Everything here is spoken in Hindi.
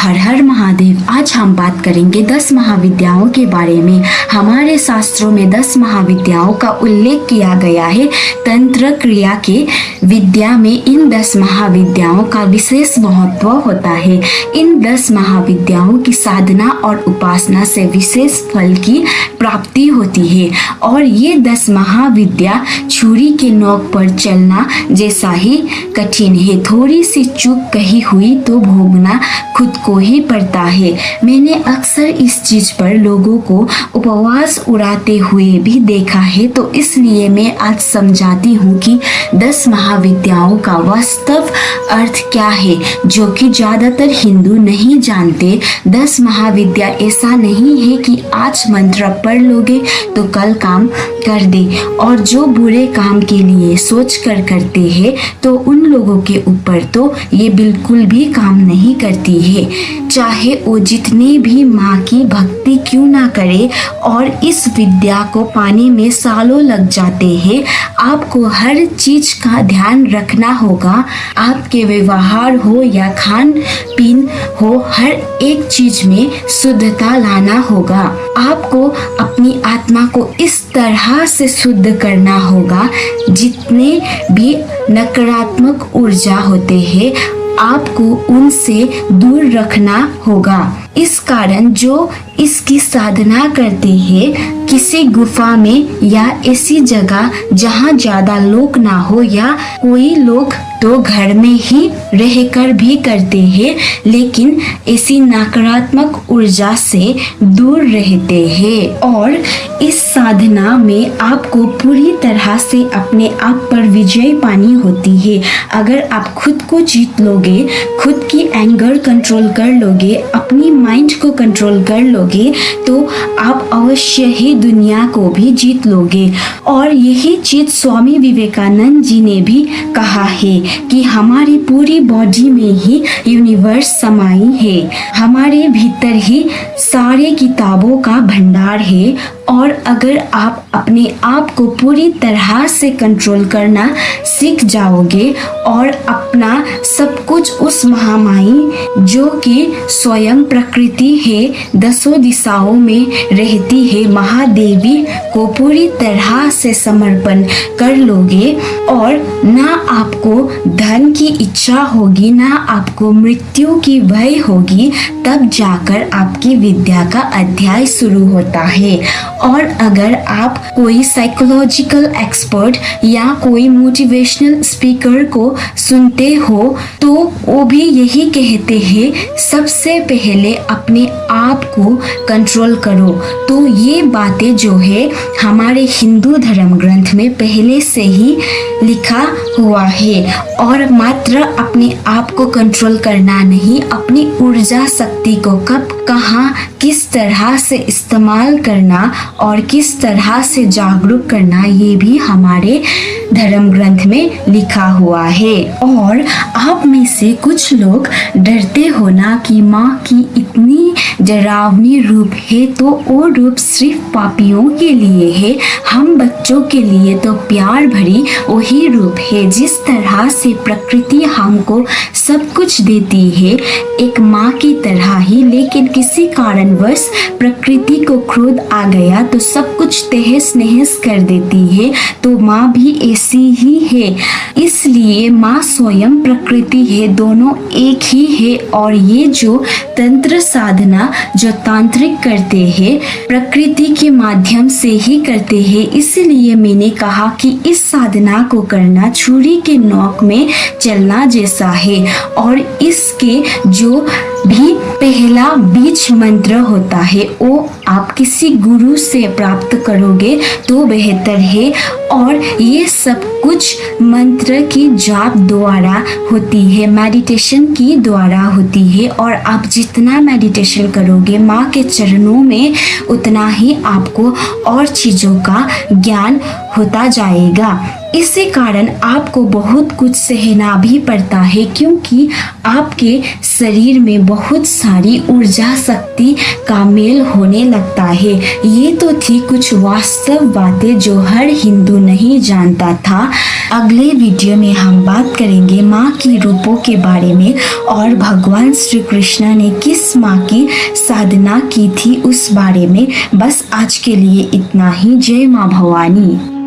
हर हर महादेव। आज हम बात करेंगे 10 महाविद्याओं के बारे में। हमारे शास्त्रों में 10 महाविद्याओं का उल्लेख किया गया है। तंत्र क्रिया के विद्या में इन 10 महाविद्याओं का विशेष महत्व होता है। इन 10 महाविद्याओं की साधना और उपासना से विशेष फल की प्राप्ति होती है और ये 10 महाविद्या छुरी के नोक पर चलना जैसा ही कठिन है। थोड़ी सी चूक कही हुई तो भोगना खुद को ही पड़ता है। मैंने अक्सर इस चीज पर लोगों को उपवास उड़ाते हुए भी देखा है, तो इसलिए मैं आज समझाती हूँ कि 10 महाविद्याओं का वास्तव अर्थ क्या है, जो कि ज्यादातर हिंदू नहीं जानते। 10 महाविद्या ऐसा नहीं है कि आज मंत्र पढ़ लोगे तो कल काम कर दे, और जो बुरे काम के लिए सोच कर करते हैं तो उन लोगों के ऊपर तो ये बिल्कुल भी काम नहीं करती है, चाहे वो जितनी भी माँ की भक्ति क्यों ना करे। और इस विद्या को पाने में सालों लग जाते हैं। आपको हर चीज का ध्यान रखना होगा। आपके व्यवहार हो या खान पीन हो, हर एक चीज में शुद्धता लाना होगा। आपको अपनी आत्मा को इस तरह से शुद्ध करना होगा, जितने भी नकारात्मक ऊर्जा होते हैं आपको उनसे दूर रखना होगा। इस कारण जो इसकी साधना करते हैं किसी गुफा में या ऐसी जगह जहाँ ज्यादा लोग ना हो, या कोई लोग तो घर में ही रहकर भी करते हैं, लेकिन ऐसी नकारात्मक ऊर्जा से दूर रहते हैं। और इस साधना में आपको पूरी तरह से अपने आप पर विजय पानी होती है। अगर आप खुद को जीत लोगे, खुद की एंगर कंट्रोल कर लोगे, अपनी माइंड को कंट्रोल कर लोगे, तो आप अवश्य ही दुनिया को भी जीत लोगे। और यही चीज स्वामी विवेकानंद जी ने भी कहा है कि हमारी पूरी बॉडी में ही यूनिवर्स समाई है, हमारे भीतर ही सारे किताबों का भंडार है। और अगर आप अपने आप को पूरी तरह से कंट्रोल करना सीख जाओगे और अपना सब कुछ उस महामाई जो कि स्वयं प्रकृति है, 10 दिशाओं में रहती है, महादेवी को पूरी तरह से समर्पण कर लोगे, और ना आपको धन की इच्छा होगी, ना आपको मृत्यु की भय होगी, तब जाकर आपकी विद्या का अध्याय शुरू होता है। और अगर आप कोई साइकोलॉजिकल एक्सपर्ट या कोई मोटिवेशनल स्पीकर को सुनते हो तो वो भी यही कहते हैं, सबसे पहले अपने आप को कंट्रोल करो। तो ये बातें जो है हमारे हिंदू धर्म ग्रंथ में पहले से ही लिखा हुआ है। और मात्र अपने आप को कंट्रोल करना नहीं, अपनी ऊर्जा शक्ति को कब कहाँ किस तरह से इस्तेमाल करना और किस तरह से जागरूक करना, ये भी हमारे धर्म ग्रंथ में लिखा हुआ है। और आप में से कुछ लोग डरते हो ना कि माँ की इतनी डरावनी रूप है, तो वो रूप सिर्फ पापियों के लिए है, हम बच्चों के लिए तो प्यार भरी वही रूप है। जिस तरह से प्रकृति हमको सब कुछ देती है एक माँ की तरह ही, लेकिन किसी कारणवश प्रकृति को क्रोध आ गया तो सब कुछ तहस नहस कर देती है। तो माँ भी ऐसी ही है, इसलिए माँ स्वयं प्रकृति है, दोनों एक ही है। और ये जो तंत्र साधना जो तांत्रिक करते हैं प्रकृति के माध्यम से ही करते हैं, इसलिए मैंने कहा कि इस साधना को करना छुरी के नोक में चलना जैसा है। और इसके जो भी पहला बीज मंत्र होता है वो आप किसी गुरु से प्राप्त करोगे तो बेहतर है। और ये सब कुछ मंत्र की जाप द्वारा होती है, मेडिटेशन की द्वारा होती है। और आप जितना मेडिटेशन करोगे माँ के चरणों में, उतना ही आपको और चीज़ों का ज्ञान होता जाएगा। इसी कारण आपको बहुत कुछ सहना भी पड़ता है, क्योंकि आपके शरीर में बहुत सारी ऊर्जा शक्ति का मेल होने सकता है। ये तो थी कुछ वास्तव बातें जो हर हिंदू नहीं जानता था। अगले वीडियो में हम बात करेंगे माँ की रूपों के बारे में और भगवान श्री कृष्ण ने किस माँ की साधना की थी उस बारे में। बस आज के लिए इतना ही। जय माँ भवानी।